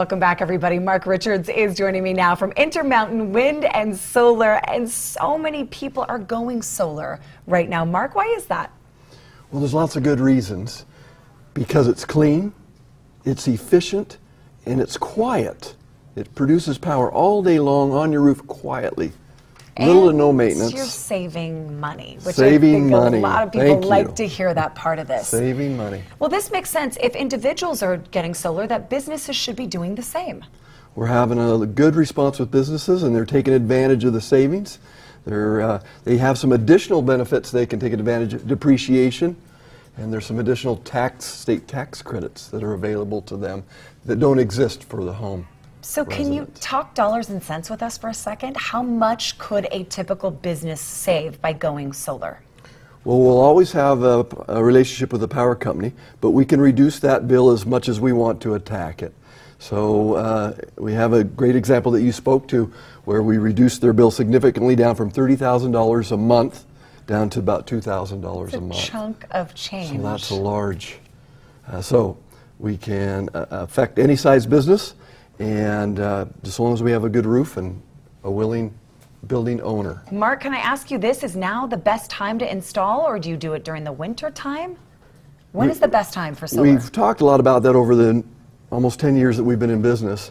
Welcome back, everybody. Mark Richards is joining me now from Intermountain Wind and Solar, and so many people are going solar right now. Mark, why is that? Well, there's lots of good reasons. Because it's clean, it's efficient, and it's quiet. It produces power all day long on your roof quietly. Little to no maintenance. You're saving money, which saving I think money. A lot of people like to hear that part of this. Saving money. Well, this makes sense. If individuals are getting solar, that businesses should be doing the same. We're having a good response with businesses, and they're taking advantage of the savings. They have some additional benefits they can take advantage of: depreciation, and there's some additional state tax credits that are available to them that don't exist for the home. So can you talk dollars and cents with us for a second? How much could a typical business save by going solar? Well, we'll always have a relationship with the power company, but we can reduce that bill as much as we want to attack it. So we have a great example that you spoke to where we reduced their bill significantly down from $30,000 a month down to about $2,000 a month. It's a chunk of change. So that's a large. So we can affect any size business, and as long as we have a good roof and a willing building owner. Mark, can I ask you this? Is now the best time to install, or do you do it during the winter time? When is the best time for solar? We've talked a lot about that over the almost 10 years that we've been in business.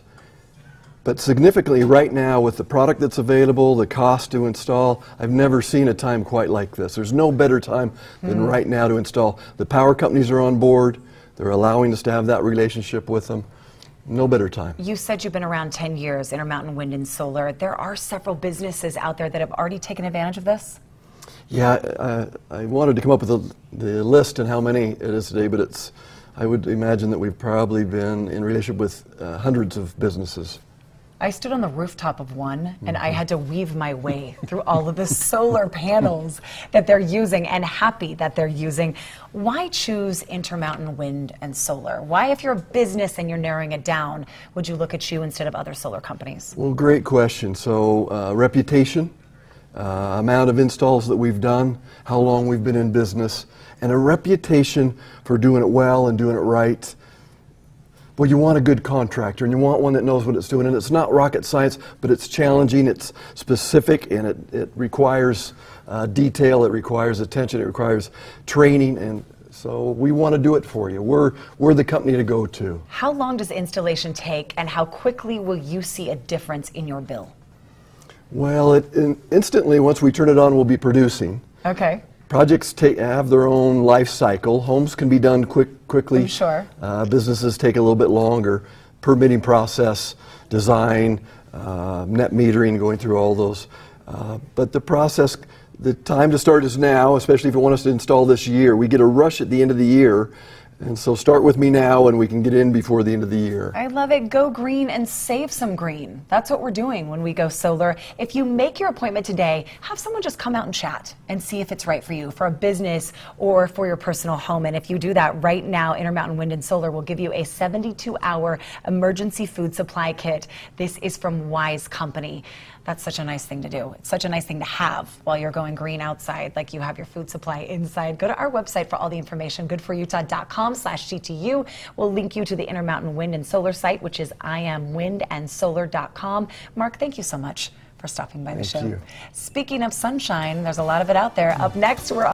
But significantly right now, with the product that's available, the cost to install, I've never seen a time quite like this. There's no better time than right now to install. The power companies are on board. They're allowing us to have that relationship with them. No better time. You said you've been around 10 years, Intermountain Wind and Solar. There are several businesses out there that have already taken advantage of this? Yeah, I wanted to come up with the list and how many it is today, but I would imagine that we've probably been in relationship with hundreds of businesses. I stood on the rooftop of one, and I had to weave my way through all of the solar panels that they're using, and happy that they're using. Why choose Intermountain Wind and Solar? Why, if you're a business and you're narrowing it down, would you look at you instead of other solar companies? Well, great question. So reputation, amount of installs that we've done, how long we've been in business, and a reputation for doing it well and doing it right. Well, you want a good contractor, and you want one that knows what it's doing, and it's not rocket science, but it's challenging, it's specific, and it requires detail, it requires attention, it requires training, and so we want to do it for you. We're the company to go to. How long does installation take, and how quickly will you see a difference in your bill? Well, instantly, once we turn it on, we'll be producing. Okay. Projects have their own life cycle. Homes can be done quickly. I'm sure. Businesses take a little bit longer. Permitting process, design, net metering, going through all those. But the process, the time to start is now, especially if you want us to install this year. We get a rush at the end of the year. And so start with me now, and we can get in before the end of the year. I love it. Go green and save some green. That's what we're doing when we go solar. If you make your appointment today, have someone just come out and chat and see if it's right for you, for a business or for your personal home. And if you do that right now, Intermountain Wind and Solar will give you a 72-hour emergency food supply kit. This is from Wise Company. That's such a nice thing to do. It's such a nice thing to have while you're going green outside, like you have your food supply inside. Go to our website for all the information, good4utah.com/CTU. We'll link you to the Intermountain Wind and Solar site, which is iamwindandsolar.com. Mark, thank you so much for stopping by the show. Thank you. Speaking of sunshine, there's a lot of it out there. Up next, we're